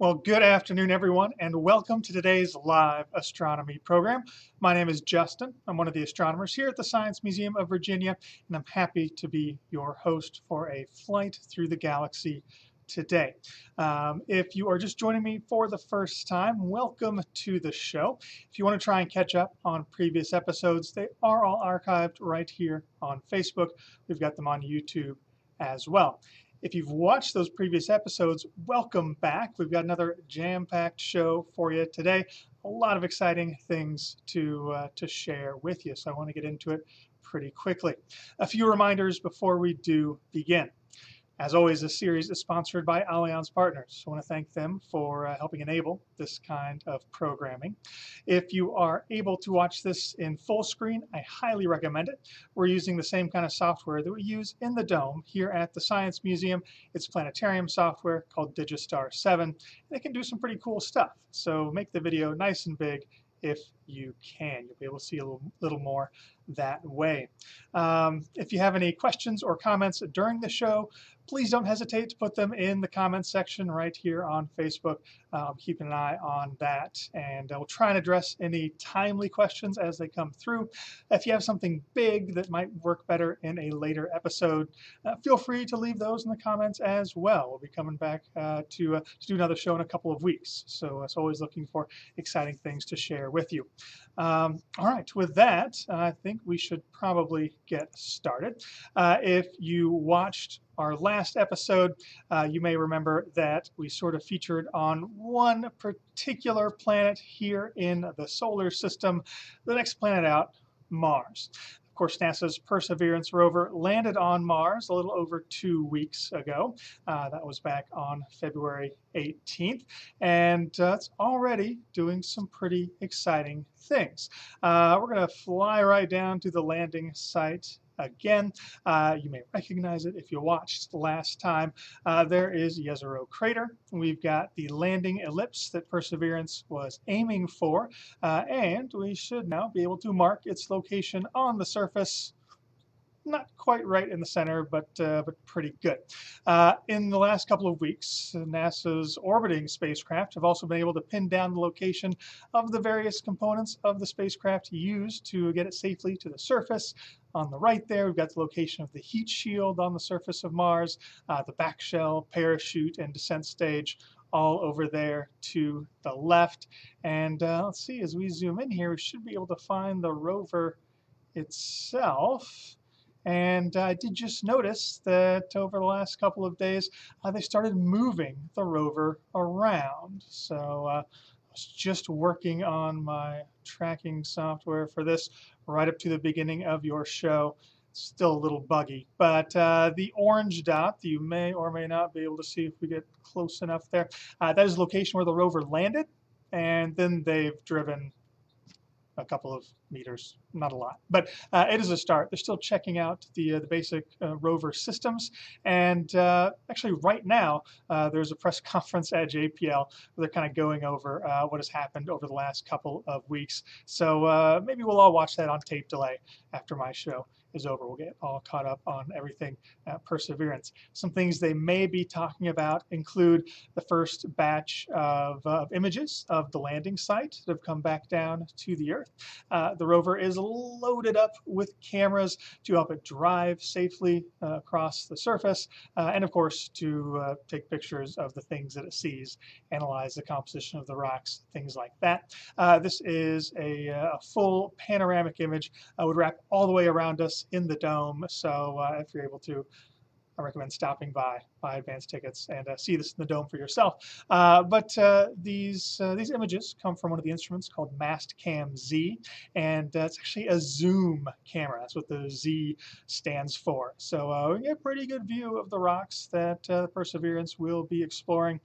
Well, good afternoon, everyone, and welcome to today's live astronomy program. My name is Justin. I'm one of the astronomers here at the Science Museum of Virginia, and I'm happy to be your host for a flight through the galaxy today. If you are just joining me for the first time, welcome to the show. If you want to try and catch up on previous episodes, they are all archived right here on Facebook. We've got them on YouTube as well. If you've watched those previous episodes, welcome back. We've got another jam-packed show for you today. A lot of exciting things to share with you, so I want to get into it pretty quickly. A few reminders before we do begin. As always, this series is sponsored by Allianz Partners. I want to thank them for helping enable this kind of programming. If you are able to watch this in full screen, I highly recommend it. We're using the same kind of software that we use in the Dome here at the Science Museum. It's planetarium software called Digistar 7, and it can do some pretty cool stuff. So make the video nice and big if you can. You'll be able to see a little more that way. If you have any questions or comments during the show, please don't hesitate to put them in the comments section right here on Facebook. Keep an eye on that, and we'll try and address any timely questions as they come through. If you have something big that might work better in a later episode, feel free to leave those in the comments as well. We'll be coming back to do another show in a couple of weeks, so it's always looking for exciting things to share with you. All right, with that, I think we should probably get started. If you watched our last episode, you may remember that we sort of featured on one particular planet here in the solar system, the next planet out, Mars. Of course, NASA's Perseverance rover landed on Mars a little over 2 weeks ago. That was back on February 18th, and it's already doing some pretty exciting things. We're going to fly right down to the landing site again. You may recognize it if you watched last time. There is Jezero Crater. We've got the landing ellipse that Perseverance was aiming for, and we should now be able to mark its location on the surface. Not quite right in the center, but pretty good. In the last couple of weeks, NASA's orbiting spacecraft have also been able to pin down the location of the various components of the spacecraft used to get it safely to the surface. On the right there, we've got the location of the heat shield on the surface of Mars, the back shell, parachute, and descent stage all over there to the left. And let's see, as we zoom in here, we should be able to find the rover itself. And I did just notice that over the last couple of days, they started moving the rover around. So I was just working on my tracking software for this right up to the beginning of your show. Still a little buggy, but the orange dot you may or may not be able to see if we get close enough there. That is the location where the rover landed, and then they've driven a couple of meters not a lot, but it is a start. They're still checking out the basic rover systems, and actually right now there's a press conference at JPL where they're kind of going over what has happened over the last couple of weeks. So maybe we'll all watch that on tape delay after my show is over. We'll get all caught up on everything Perseverance. Some things they may be talking about include the first batch of images of the landing site that have come back down to the Earth. The rover is loaded up with cameras to help it drive safely across the surface, and of course to take pictures of the things that it sees, analyze the composition of the rocks, things like that. This is a full panoramic image. Would wrap all the way around us in the dome. So if you're able to, I recommend stopping by, buy advance tickets, and see this in the dome for yourself. But these images come from one of the instruments called Mastcam Z, and it's actually a zoom camera. That's what the Z stands for. So we get a pretty good view of the rocks that Perseverance will be exploring.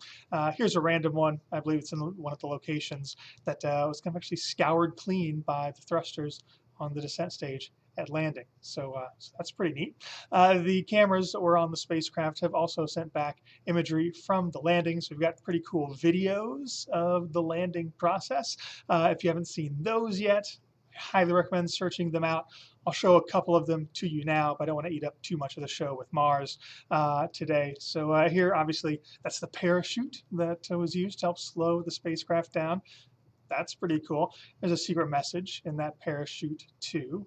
Here's a random one. I believe it's in one of the locations that was kind of actually scoured clean by the thrusters on the descent stage at landing. So that's pretty neat. The cameras that were on the spacecraft have also sent back imagery from the landing. So we've got pretty cool videos of the landing process. If you haven't seen those yet, I highly recommend searching them out. I'll show a couple of them to you now, but I don't want to eat up too much of the show with Mars today. So here, obviously, that's the parachute that was used to help slow the spacecraft down. That's pretty cool. There's a secret message in that parachute too.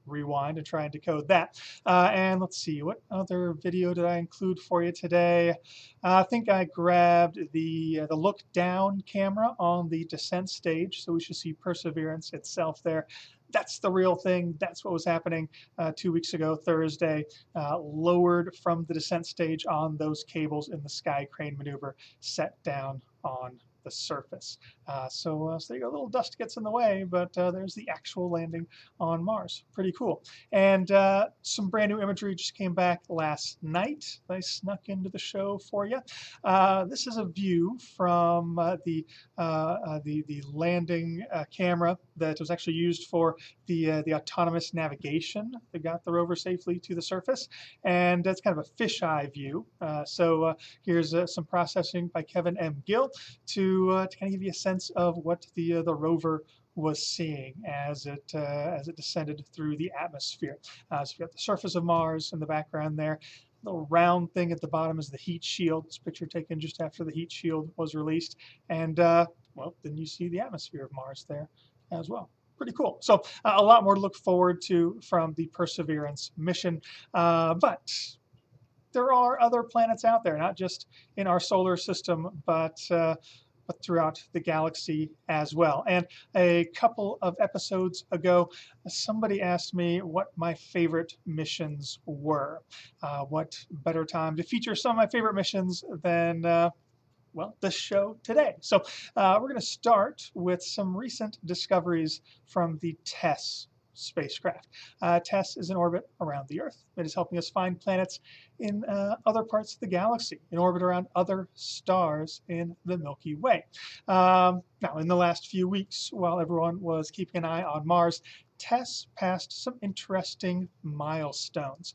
Rewind and try and decode that. And let's see, what other video did I include for you today? I think I grabbed the look down camera on the descent stage, so we should see Perseverance itself there. That's the real thing. That's what was happening 2 weeks ago, Thursday, lowered from the descent stage on those cables in the sky crane maneuver, set down on the surface. So there you go. A little dust gets in the way, but there's the actual landing on Mars. Pretty cool. And some brand new imagery just came back last night. I snuck into the show for you. This is a view from the landing camera that was actually used for the autonomous navigation that got the rover safely to the surface. And that's kind of a fisheye view. So here's some processing by Kevin M. Gill to kind of give you a sense of what the rover was seeing as it descended through the atmosphere. So you've got the surface of Mars in the background there. The round thing at the bottom is the heat shield. This picture taken just after the heat shield was released. And well, then you see the atmosphere of Mars there as well. Pretty cool. So a lot more to look forward to from the Perseverance mission. But there are other planets out there, not just in our solar system, but throughout the galaxy as well. And a couple of episodes ago, somebody asked me what my favorite missions were. What better time to feature some of my favorite missions than well, this show today. So we're going to start with some recent discoveries from the Test spacecraft. Test is in orbit around the Earth. It is helping us find planets in other parts of the galaxy, in orbit around other stars in the Milky Way. Now, in the last few weeks, while everyone was keeping an eye on Mars, Test passed some interesting milestones.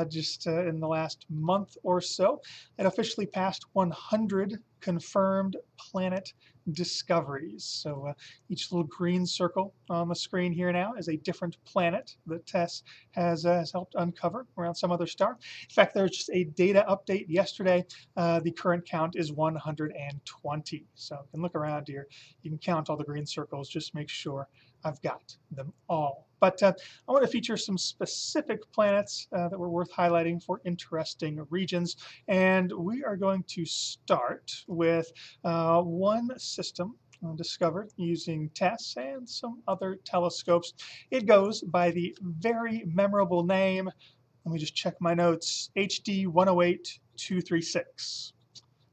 Just in the last month or so, it officially passed 100 confirmed planet discoveries. So each little green circle on the screen here now is a different planet that Tess has helped uncover around some other star. In fact, there's just a data update yesterday. The current count is 120. So you can look around here. You can count all the green circles. Just make sure I've got them all. But I want to feature some specific planets that were worth highlighting for interesting regions. And we are going to start with one system discovered using TESS and some other telescopes. It goes by the very memorable name, let me just check my notes, HD 108236.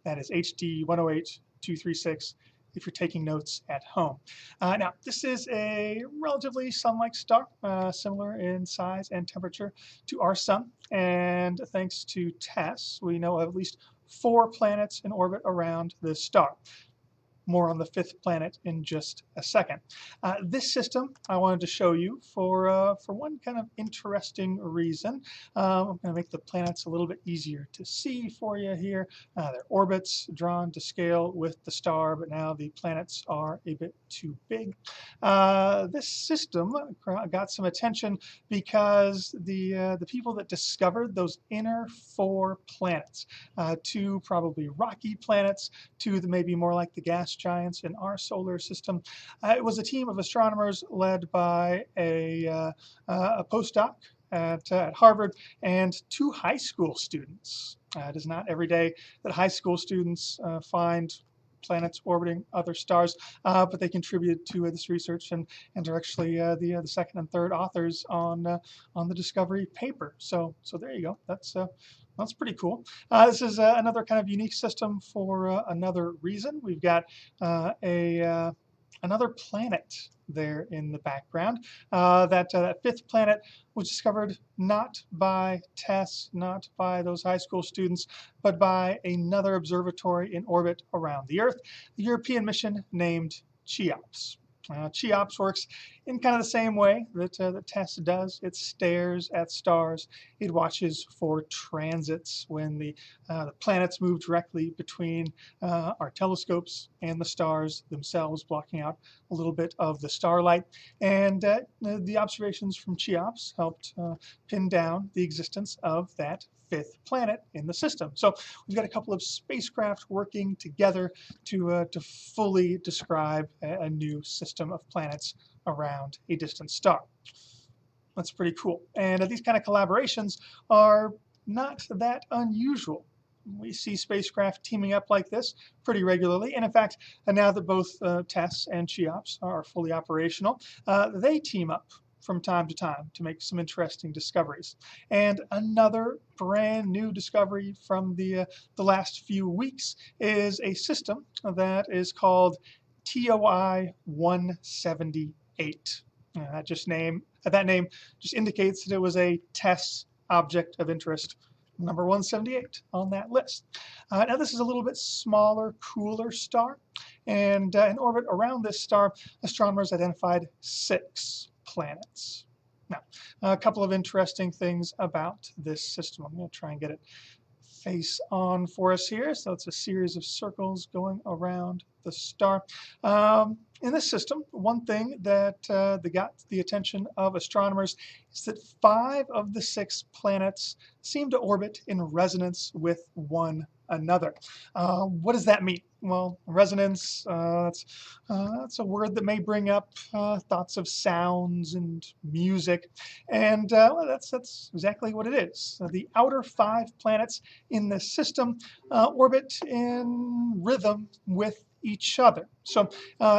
That is HD 108236. If you're taking notes at home. Now, this is a relatively sun-like star, similar in size and temperature to our sun. And thanks to TESS, we know of at least 4 planets in orbit around this star. more on the fifth planet in just a second. This system I wanted to show you for one kind of interesting reason. I'm going to make the planets a little bit easier to see for you here. Their orbits drawn to scale with the star, but now the planets are a bit too big. This system got some attention because the people that discovered those inner four planets, two probably rocky planets, two that may be more like the gas giants in our solar system. It was a team of astronomers led by a postdoc at Harvard and two high school students. It is not every day that high school students find planets orbiting other stars, but they contributed to this research and are actually the second and third authors on the discovery paper. So there you go. That's pretty cool. This is another kind of unique system for another reason. We've got another planet there in the background. That fifth planet was discovered not by TESS, not by those high school students, but by another observatory in orbit around the Earth, the European mission named CHEOPS. CHEOPS works in kind of the same way that TESS does. It stares at stars. It watches for transits when the planets move directly between our telescopes and the stars themselves, blocking out a little bit of the starlight. And the observations from CHEOPS helped pin down the existence of that fifth planet in the system. So we've got a couple of spacecraft working together to fully describe a new system of planets around a distant star. That's pretty cool. And these kind of collaborations are not that unusual. We see spacecraft teaming up like this pretty regularly. And in fact, now that both TESS and CHEOPS are fully operational, they team up from time to time to make some interesting discoveries. And another brand new discovery from the last few weeks is a system that is called TOI 178. That name just indicates that it was a TESS object of interest, number 178 on that list. Now this is a little bit smaller, cooler star, and in orbit around this star, astronomers identified 6 planets. Now, a couple of interesting things about this system. I'm going to try and get it face on for us here. So it's a series of circles going around the star. In this system, one thing that got the attention of astronomers is that 5 of the 6 planets seem to orbit in resonance with one another. What does that mean? Well, resonance, that's a word that may bring up thoughts of sounds and music, and well, that's exactly what it is. The outer 5 planets in this system orbit in rhythm with each other. So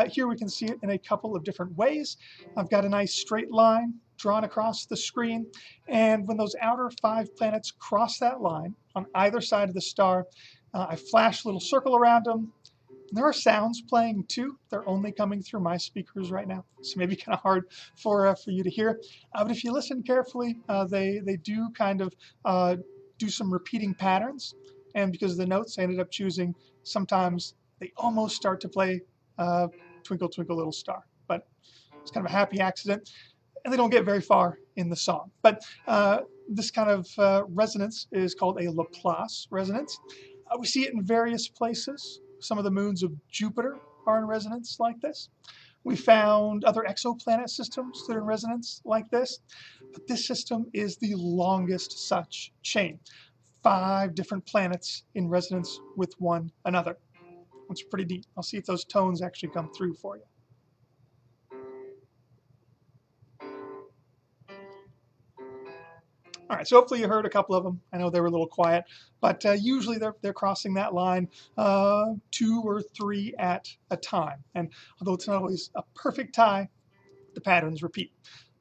here we can see it in a couple of different ways. I've got a nice straight line drawn across the screen, and when those outer 5 planets cross that line on either side of the star, I flash a little circle around them. There are sounds playing too. They're only coming through my speakers right now, so maybe kind of hard for you to hear. But if you listen carefully, they do kind of do some repeating patterns, and because of the notes I ended up choosing, sometimes they almost start to play Twinkle Twinkle Little Star, but it's kind of a happy accident, and they don't get very far in the song. But this kind of resonance is called a Laplace resonance. We see it in various places. Some of the moons of Jupiter are in resonance like this. We found other exoplanet systems that are in resonance like this, but this system is the longest such chain. 5 different planets in resonance with one another. It's pretty neat. I'll see if those tones actually come through for you. All right, so hopefully you heard a couple of them. I know they were a little quiet, but usually they're crossing that line 2 or 3 at a time. And although it's not always a perfect tie, the patterns repeat.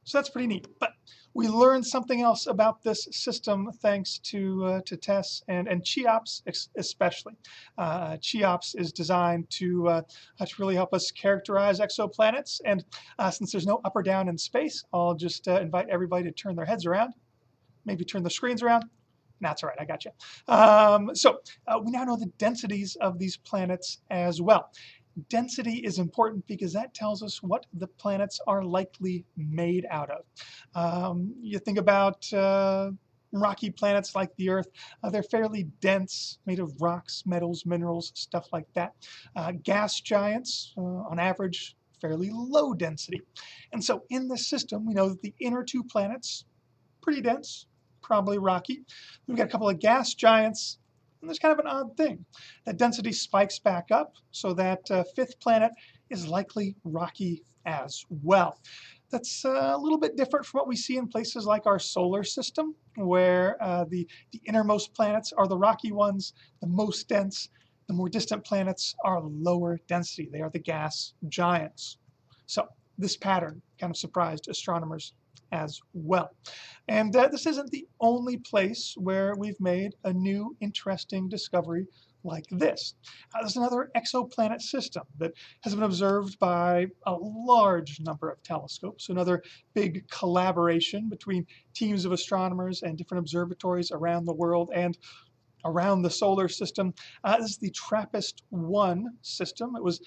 So that's pretty neat. But we learned something else about this system thanks to TESS and CHEOPS especially. CHEOPS is designed to really help us characterize exoplanets. And since there's no up or down in space, I'll just invite everybody to turn their heads around. Maybe turn the screens around. That's all right, I got you. So we now know the densities of these planets as well. density is important because that tells us what the planets are likely made out of. You think about rocky planets like the Earth, they're fairly dense, made of rocks, metals, minerals, stuff like that. Gas giants, on average, fairly low density. And so in this system, we know that the inner two planets, pretty dense, probably rocky. We've got a couple of gas giants, and there's kind of an odd thing. That density spikes back up, so that fifth planet is likely rocky as well. That's a little bit different from what we see in places like our solar system, where the innermost planets are the rocky ones, the most dense. The more distant planets are lower density. They are the gas giants. So this pattern kind of surprised astronomers as well. And this isn't the only place where we've made a new interesting discovery like this. There's another exoplanet system that has been observed by a large number of telescopes, another big collaboration between teams of astronomers and different observatories around the world and around the solar system. This is the Trappist-1 system. It was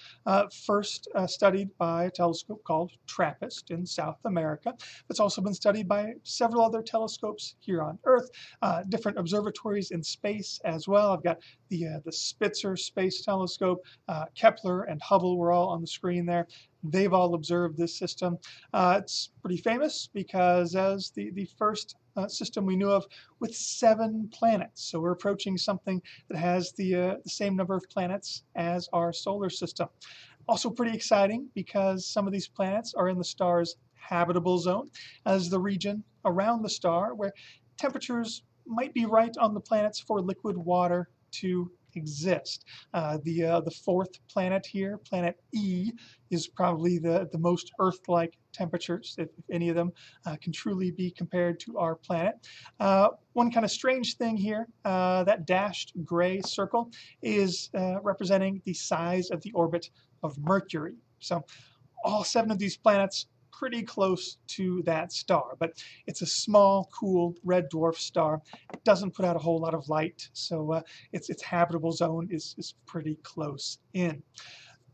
first studied by a telescope called Trappist in South America. It's also been studied by several other telescopes here on Earth, different observatories in space as well. I've got the Spitzer Space Telescope, Kepler and Hubble were all on the screen there. They've all observed this system. It's pretty famous because as the first system we knew of with 7 planets. So we're approaching something that has the same number of planets as our solar system. Also pretty exciting because some of these planets are in the star's habitable zone, as the region around the star where temperatures might be right on the planets for liquid water to exist. The fourth planet here, planet E, is probably the most Earth-like temperatures, if any of them can truly be compared to our planet. One kind of strange thing here, that dashed gray circle is representing the size of the orbit of Mercury. So all 7 of these planets pretty close to that star, but it's a small, cool red dwarf star. It doesn't put out a whole lot of light, so its habitable zone is pretty close in.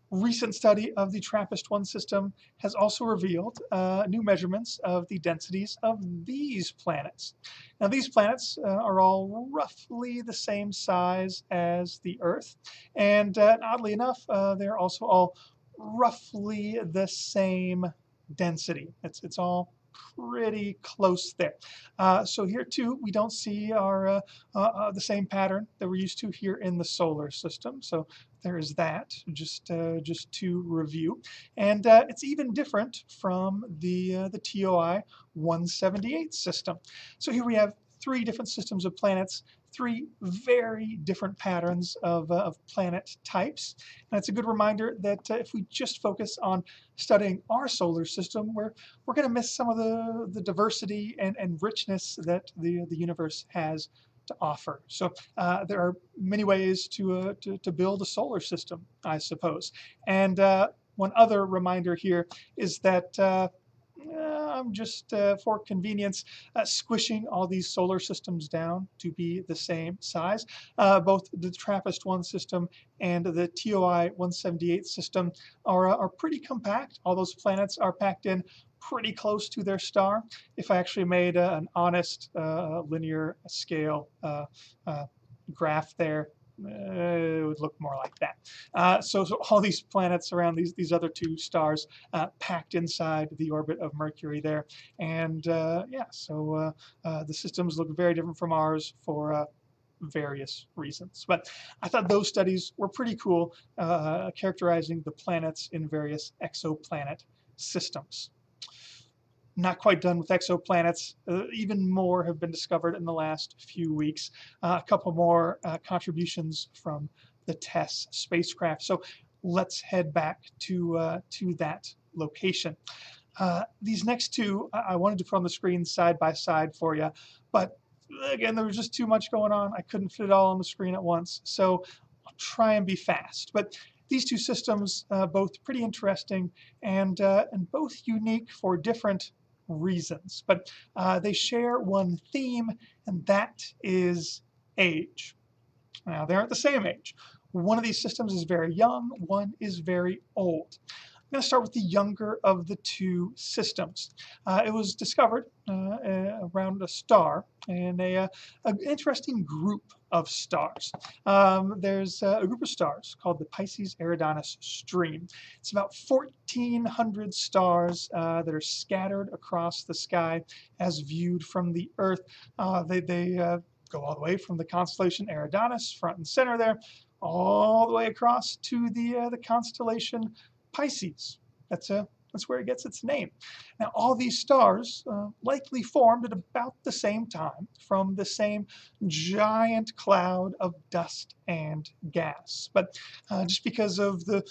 Recent study of the Trappist-1 system has also revealed new measurements of the densities of these planets. Now, these planets are all roughly the same size as the Earth, and oddly enough, they're also all roughly the same density. It's all pretty close there. So here too, we don't see our the same pattern that we're used to here in the solar system. So there is that, just to review. And it's even different from the TOI 178 system. So here we have 3 different systems of planets, 3 very different patterns of planet types. And it's a good reminder that if we just focus on studying our solar system, we're going to miss some of the diversity and richness that the universe has to offer. So there are many ways to build a solar system, I suppose. And one other reminder here is that I'm just, for convenience, squishing all these solar systems down to be the same size. Both the Trappist-1 system and the TOI 178 system are pretty compact. All those planets are packed in pretty close to their star. If I actually made an honest linear scale graph there, it would look more like that. So all these planets around these other 2 stars packed inside the orbit of Mercury there. And yeah, so the systems look very different from ours for various reasons. But I thought those studies were pretty cool, characterizing the planets in various exoplanet systems. Not quite done with exoplanets. Even more have been discovered in the last few weeks. A couple more contributions from the Test spacecraft. So let's head back to that location. These next 2 I wanted to put on the screen side by side for you, but again, there was just too much going on. I couldn't fit it all on the screen at once, so I'll try and be fast. But these 2 systems, both pretty interesting and both unique for different reasons, but they share one theme, and that is age. Now, they aren't the same age. One of these systems is very young, one is very old. I'm going to start with the younger of the two systems. It was discovered around a star and an interesting group of stars. There's a group of stars called the Pisces-Eridanus stream. It's about 1,400 stars that are scattered across the sky as viewed from the Earth. They go all the way from the constellation Eridanus, front and center there, all the way across to the constellation Pisces. That's where it gets its name. Now, all these stars likely formed at about the same time from the same giant cloud of dust and gas. But just because of the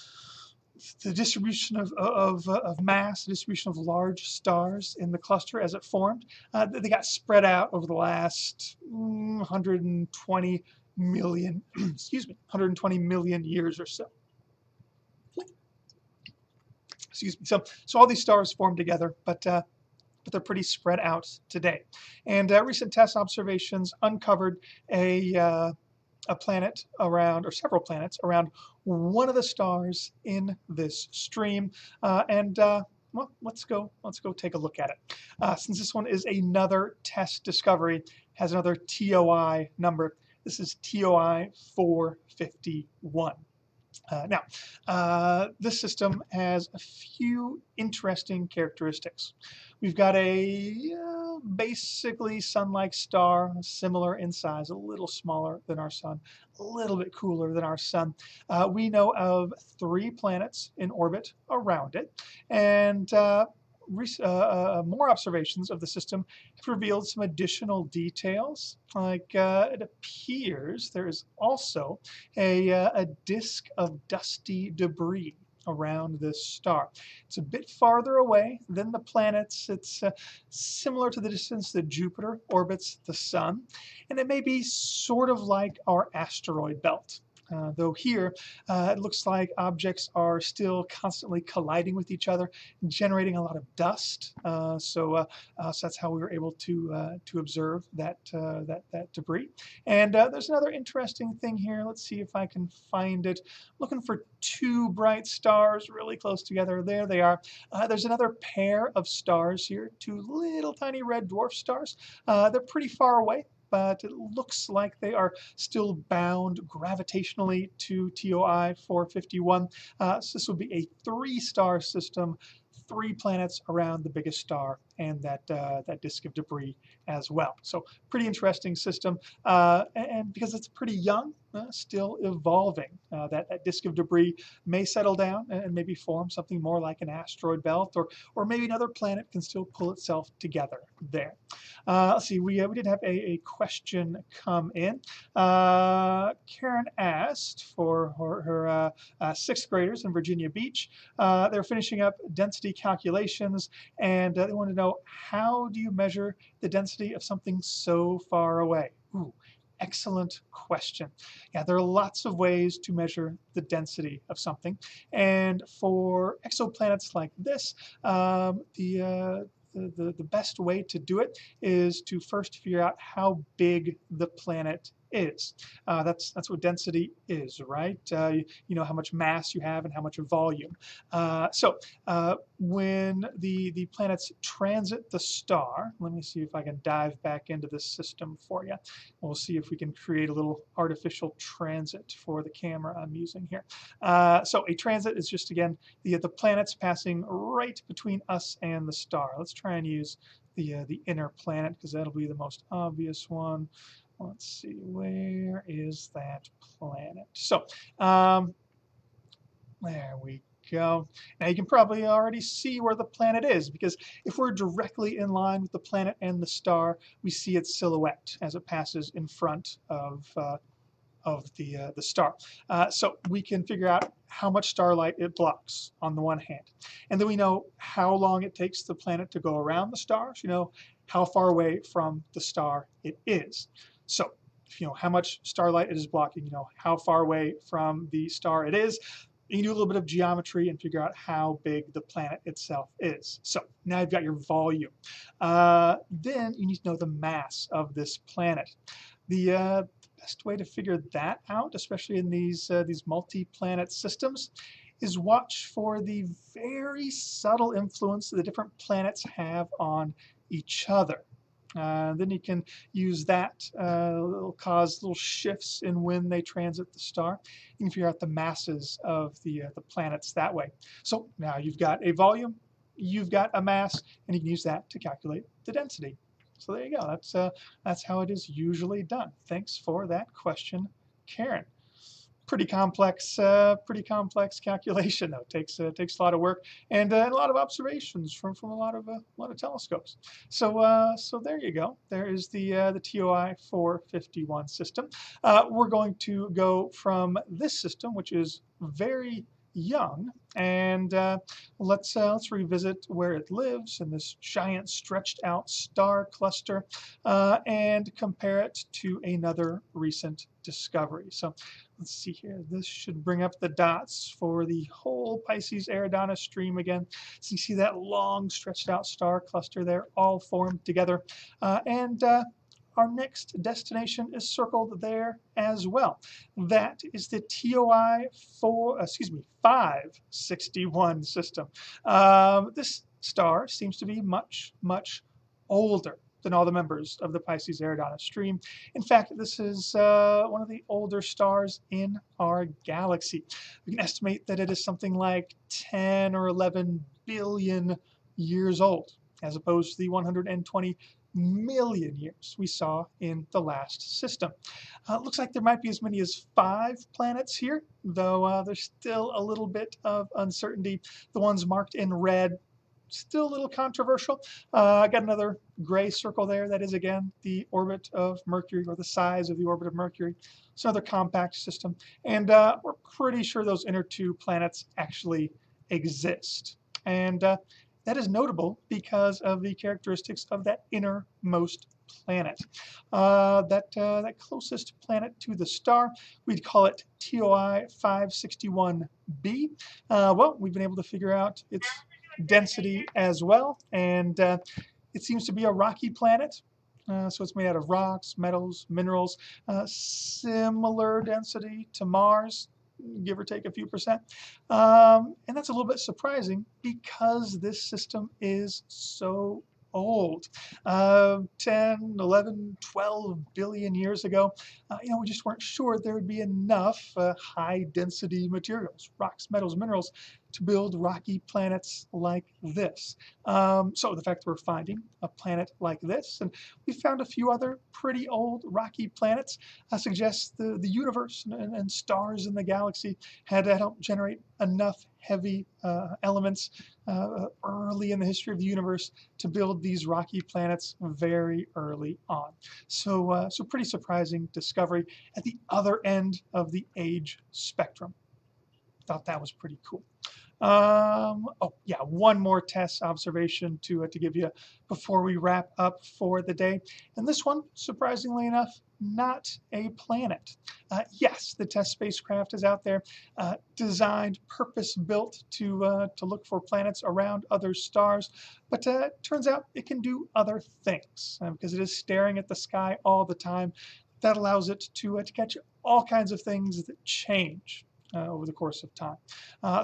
distribution of mass, the distribution of large stars in the cluster as it formed, they got spread out over the last 120 million, excuse me, 120 million years or so. Excuse me. So all these stars formed together, but they're pretty spread out today. And recent test observations uncovered a planet around, or several planets around one of the stars in this stream. Well, let's go take a look at it. Since this one is another test discovery, has another TOI number. This is TOI 451. This system has a few interesting characteristics. We've got a basically sun-like star, similar in size, a little smaller than our sun, a little bit cooler than our sun. We know of 3 planets in orbit around it, and more observations of the system have revealed some additional details. Like it appears there is also a disk of dusty debris around this star. It's a bit farther away than the planets. It's similar to the distance that Jupiter orbits the sun, and it may be sort of like our asteroid belt. Though here, it looks like objects are still constantly colliding with each other, generating a lot of dust. So that's how we were able to observe that debris. And there's another interesting thing here. Let's see if I can find it. Looking for 2 bright stars really close together. There they are. There's another pair of stars here, 2 little tiny red dwarf stars. They're pretty far away, but it looks like they are still bound gravitationally to TOI 451. So this would be a 3-star system, 3 planets around the biggest star, and that disk of debris as well. So pretty interesting system, and because it's pretty young, still evolving. That disk of debris may settle down and maybe form something more like an asteroid belt, or maybe another planet can still pull itself together there. Let's see, we did have a question come in. Karen asked for her 6th graders in Virginia Beach. They're finishing up density calculations, and they want to know, how do you measure the density of something so far away? Ooh, excellent question. Yeah, there are lots of ways to measure the density of something, and for exoplanets like this, the best way to do it is to first figure out how big the planet is. That's what density is, right? You know how much mass you have and how much volume. So when the planets transit the star, let me see if I can dive back into this system for you. We'll see if we can create a little artificial transit for the camera I'm using here. So a transit is just, again, the planets passing right between us and the star. Let's try and use the inner planet, because that'll be the most obvious one. Let's see, where is that planet? So there we go. Now you can probably already see where the planet is, because if we're directly in line with the planet and the star, we see its silhouette as it passes in front of the star. So we can figure out how much starlight it blocks on the one hand. And then we know how long it takes the planet to go around the star. So you know how far away from the star it is. So if you know how much starlight it is blocking, you know how far away from the star it is. You can do a little bit of geometry and figure out how big the planet itself is. So now you've got your volume. Then you need to know the mass of this planet. The best way to figure that out, especially in these multi-planet systems, is watch for the very subtle influence that the different planets have on each other. Then you can use that. It'll cause little shifts in when they transit the star. You can figure out the masses of the planets that way. So now you've got a volume, you've got a mass, and you can use that to calculate the density. So there you go. That's how it is usually done. Thanks for that question, Karen. Pretty complex calculation though. Takes a lot of work and a lot of observations from a lot of telescopes. So there you go. There is the TOI 451 system. We're going to go from this system, which is very young, and let's revisit where it lives in this giant stretched out star cluster, and compare it to another recent discovery. So let's see here. This should bring up the dots for the whole Pisces-Eridanus stream again. So you see that long stretched out star cluster there, all formed together, and our next destination is circled there as well. That is the TOI 561 system. This star seems to be much, much older than all the members of the Pisces-Eridanus stream. In fact, this is one of the older stars in our galaxy. We can estimate that it is something like 10 or 11 billion years old, as opposed to the 120 million years we saw in the last system. Looks like there might be as many as 5 planets here, though there's still a little bit of uncertainty. The ones marked in red, still a little controversial. I got another gray circle there. That is, again, the orbit of Mercury, or the size of the orbit of Mercury. It's another compact system. And we're pretty sure those inner 2 planets actually exist. And that is notable because of the characteristics of that innermost planet. That closest planet to the star, we'd call it TOI 561b. Well, we've been able to figure out its density as well, and it seems to be a rocky planet. So it's made out of rocks, metals, minerals, similar density to Mars, give or take a few percent. And that's a little bit surprising because this system is so old. 10, 11, 12 billion years ago, we just weren't sure there would be enough high density materials, rocks, metals, minerals, to build rocky planets like this. So the fact that we're finding a planet like this, and we found a few other pretty old rocky planets, suggests the universe and stars in the galaxy had helped generate enough heavy elements early in the history of the universe to build these rocky planets very early on. So pretty surprising discovery at the other end of the age spectrum. Thought that was pretty cool. Oh yeah, one more test observation to give you before we wrap up for the day. And this one, surprisingly enough, not a planet. Yes, the Test Spacecraft is out there, designed, purpose-built to look for planets around other stars, but turns out it can do other things because it is staring at the sky all the time. That allows it to catch all kinds of things that change over the course of time.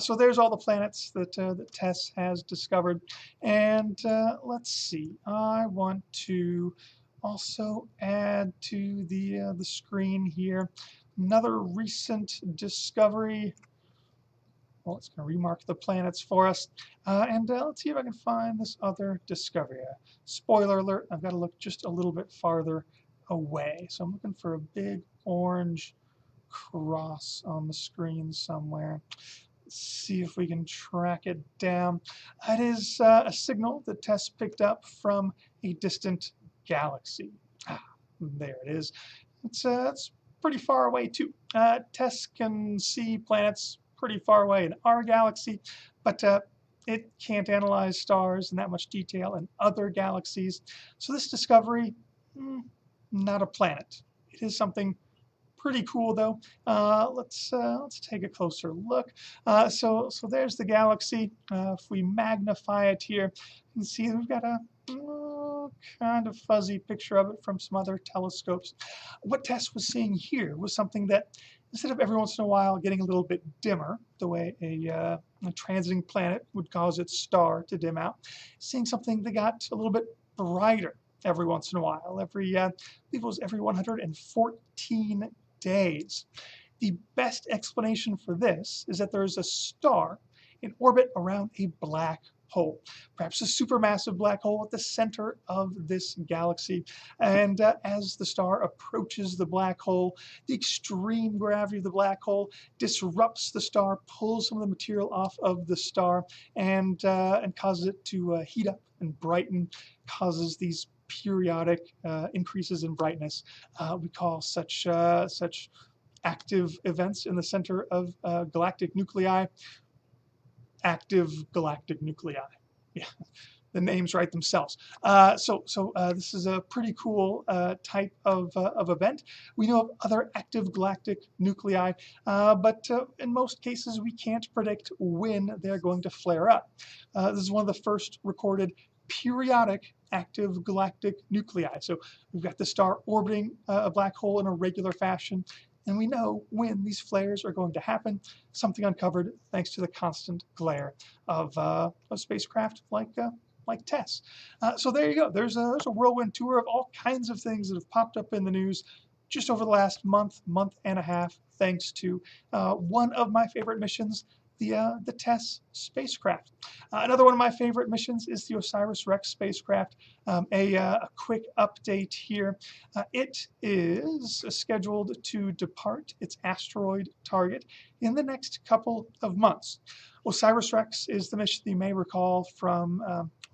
So there's all the planets that Tess has discovered. And let's see, I want to also add to the screen here another recent discovery. Well, it's going to remark the planets for us. And let's see if I can find this other discovery. Spoiler alert, I've got to look just a little bit farther away. So I'm looking for a big orange cross on the screen somewhere. Let's see if we can track it down. It is a signal that Tess picked up from a distant galaxy. There it is. It's pretty far away too. Tess can see planets pretty far away in our galaxy, but it can't analyze stars in that much detail in other galaxies. So this discovery, not a planet. It is something pretty cool though. Let's take a closer look. So there's the galaxy. If we magnify it here, you can see we've got a kind of fuzzy picture of it from some other telescopes. What Tess was seeing here was something that, instead of every once in a while getting a little bit dimmer, the way a transiting planet would cause its star to dim out, seeing something that got a little bit brighter every once in a while, I believe it was every 114 days. The best explanation for this is that there is a star in orbit around a black hole, perhaps a supermassive black hole at the center of this galaxy. And as the star approaches the black hole, the extreme gravity of the black hole disrupts the star, pulls some of the material off of the star, and causes it to heat up and brighten, causes these periodic increases in brightness. We call such active events in the center of galactic nuclei active galactic nuclei. Yeah, the names write themselves. So this is a pretty cool type of event. We know of other active galactic nuclei, but in most cases we can't predict when they're going to flare up. This is one of the first recorded periodic active galactic nuclei. So we've got the star orbiting a black hole in a regular fashion, and we know when these flares are going to happen, something uncovered thanks to the constant glare of spacecraft like Tess. So there you go. There's a whirlwind tour of all kinds of things that have popped up in the news just over the last month and a half, thanks to one of my favorite missions, the Test Spacecraft. Another one of my favorite missions is the Osiris-Rex Spacecraft. A quick update here. It is scheduled to depart its asteroid target in the next couple of months. Osiris-Rex is the mission you may recall from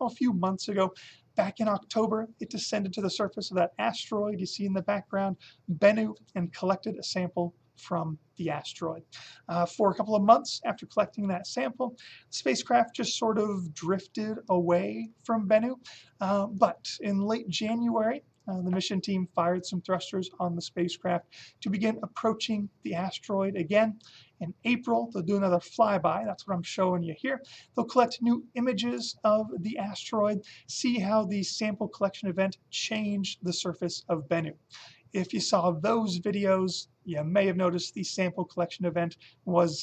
a few months ago. Back in October, it descended to the surface of that asteroid you see in the background, Bennu, and collected a sample from the asteroid. For a couple of months after collecting that sample, the spacecraft just sort of drifted away from Bennu. But in late January, the mission team fired some thrusters on the spacecraft to begin approaching the asteroid again. In April, they'll do another flyby. That's what I'm showing you here. They'll collect new images of the asteroid, see how the sample collection event changed the surface of Bennu. If you saw those videos, you may have noticed the sample collection event was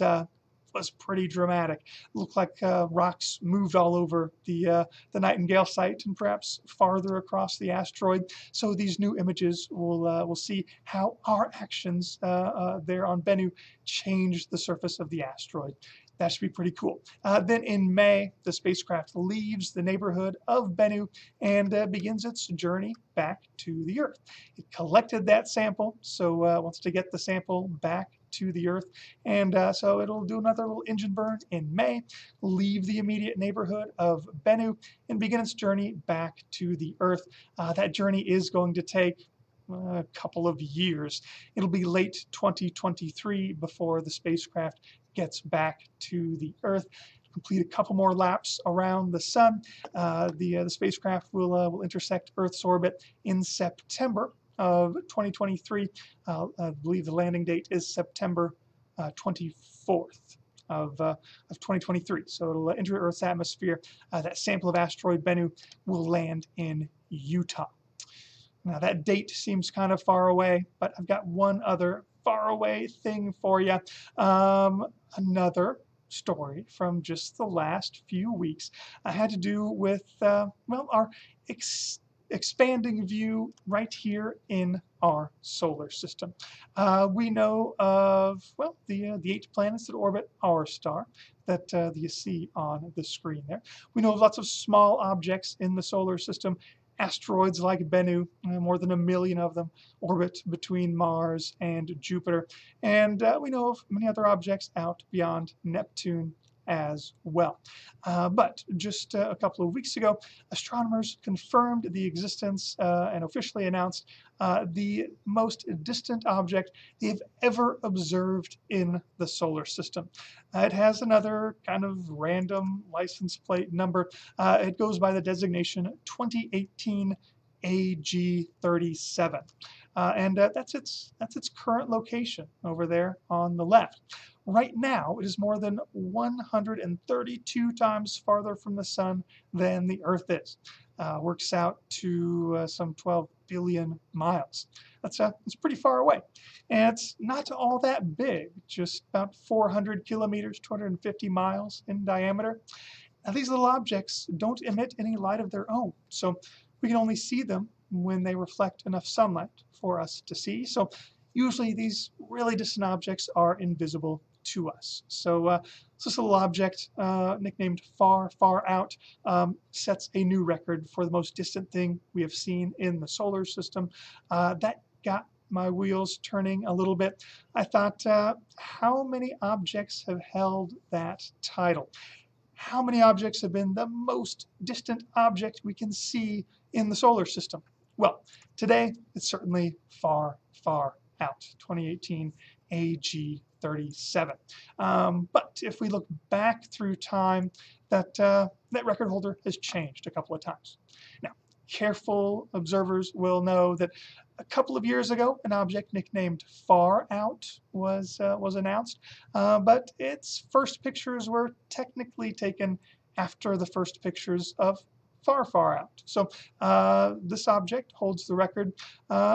pretty dramatic. It looked like rocks moved all over the Nightingale site and perhaps farther across the asteroid. So these new images will see how our actions there on Bennu changed the surface of the asteroid. That should be pretty cool. Then in May, the spacecraft leaves the neighborhood of Bennu and begins its journey back to the Earth. It collected that sample, so wants to get the sample back to the Earth, and so it'll do another little engine burn in May, leave the immediate neighborhood of Bennu, and begin its journey back to the Earth. That journey is going to take a couple of years. It'll be late 2023 before the spacecraft gets back to the Earth. Complete a couple more laps around the sun. The spacecraft will intersect Earth's orbit in September of 2023. I believe the landing date is September 24th of 2023. So it'll enter Earth's atmosphere. That sample of asteroid Bennu will land in Utah. Now that date seems kind of far away, but I've got one other faraway thing for you. Another story from just the last few weeks had to do with our expanding view right here in our solar system. We know of the 8 planets that orbit our star that you see on the screen there. We know of lots of small objects in the solar system. Asteroids like Bennu, more than 1 million of them, orbit between Mars and Jupiter. And we know of many other objects out beyond Neptune as well. But just a couple of weeks ago, astronomers confirmed the existence and officially announced the most distant object they've ever observed in the solar system. It has another kind of random license plate number. It goes by the designation 2018 AG37. And that's its current location over there on the left. Right now, it is more than 132 times farther from the sun than the Earth is. Works out to some 12 billion miles. That's pretty far away. And it's not all that big, just about 400 kilometers, 250 miles in diameter. Now, these little objects don't emit any light of their own, so we can only see them when they reflect enough sunlight for us to see. So usually these really distant objects are invisible to us. So this little object, nicknamed Far, Far Out, sets a new record for the most distant thing we have seen in the solar system. That got my wheels turning a little bit. I thought, how many objects have held that title? How many objects have been the most distant object we can see in the solar system? Well, today it's certainly Far, Far Out, 2018 AG37. But if we look back through time, that record holder has changed a couple of times. Now, careful observers will know that a couple of years ago, an object nicknamed Far Out was announced, but its first pictures were technically taken after the first pictures of Far, Far Out. So this object holds the record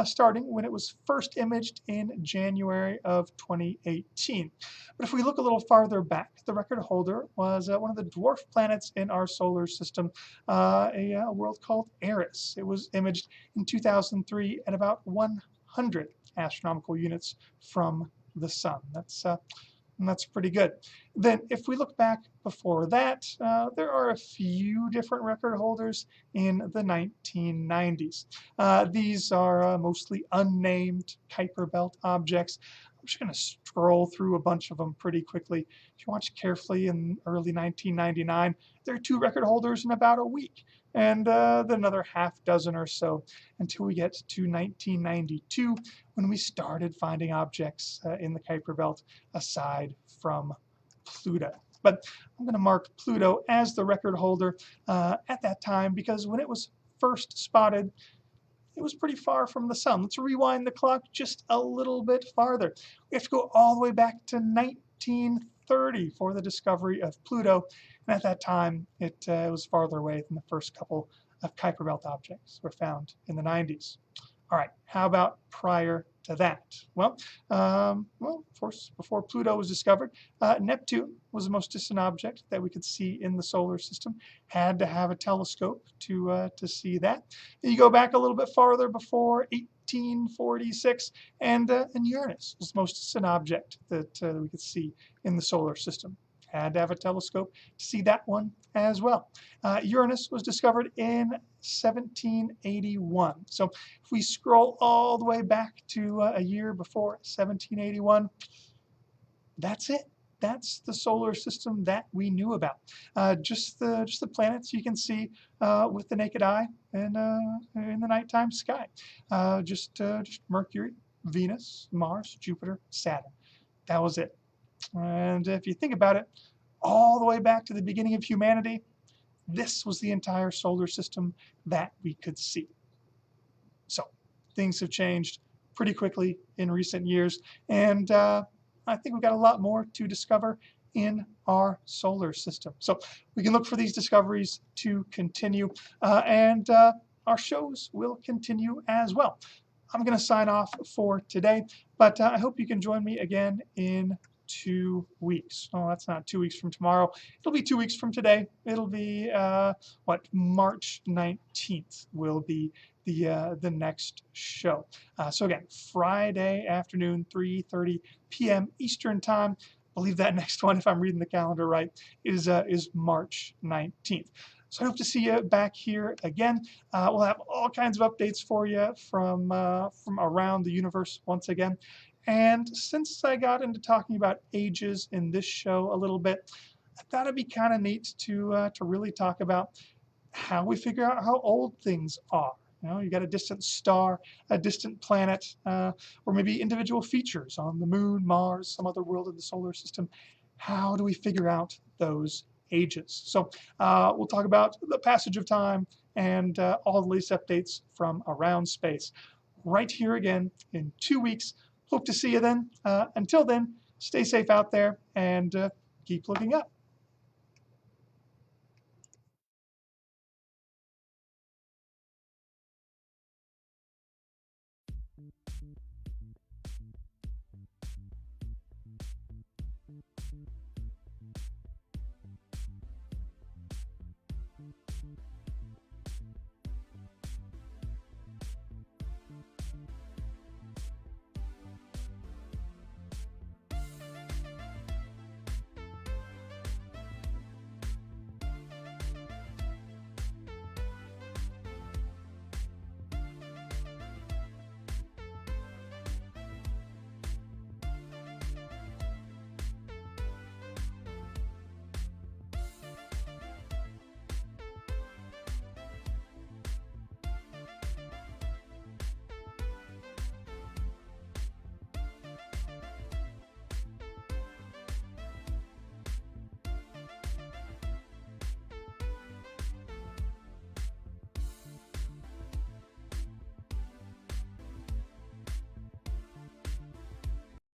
starting when it was first imaged in January of 2018. But if we look a little farther back, the record holder was one of the dwarf planets in our solar system, a world called Eris. It was imaged in 2003 at about 100 astronomical units from the sun. That's pretty good. Then if we look back before that, there are a few different record holders in the 1990s. These are mostly unnamed Kuiper Belt objects. I'm just going to scroll through a bunch of them pretty quickly. If you watch carefully, in early 1999, there are 2 record holders in about a week, and then another half dozen or so until we get to 1992, when we started finding objects in the Kuiper Belt aside from Pluto. But I'm going to mark Pluto as the record holder at that time, because when it was first spotted, it was pretty far from the sun. Let's rewind the clock just a little bit farther. We have to go all the way back to 1930 for the discovery of Pluto. And at that time, it was farther away than the first couple of Kuiper Belt objects were found in the 90s. All right, how about prior to that? Well, of course, before Pluto was discovered, Neptune was the most distant object that we could see in the solar system. Had to have a telescope to see that. Then you go back a little bit farther, before 1846, and Uranus was the most distant object that we could see in the solar system. Had to have a telescope to see that one as well. Uranus was discovered in 1781. So if we scroll all the way back to a year before 1781, that's it. That's the solar system that we knew about. Just the planets you can see with the naked eye and in the nighttime sky. Just Mercury, Venus, Mars, Jupiter, Saturn. That was it. And if you think about it, all the way back to the beginning of humanity, this was the entire solar system that we could see. So things have changed pretty quickly in recent years, and I think we've got a lot more to discover in our solar system. So we can look for these discoveries to continue, and our shows will continue as well. I'm going to sign off for today, but I hope you can join me again in 2 weeks. Oh, that's not 2 weeks from tomorrow. It'll be 2 weeks from today. It'll be March 19th will be the next show. So again, Friday afternoon, 3:30 p.m. Eastern Time. I believe that next one, if I'm reading the calendar right, is March 19th. So I hope to see you back here again. We'll have all kinds of updates for you from around the universe once again. And since I got into talking about ages in this show a little bit, I thought it'd be kind of neat to really talk about how we figure out how old things are. You know, you got a distant star, a distant planet, or maybe individual features on the moon, Mars, some other world in the solar system. How do we figure out those ages? So we'll talk about the passage of time and all the latest updates from around space right here again in 2 weeks. Hope to see you then. Until then, Stay safe out there and keep looking up.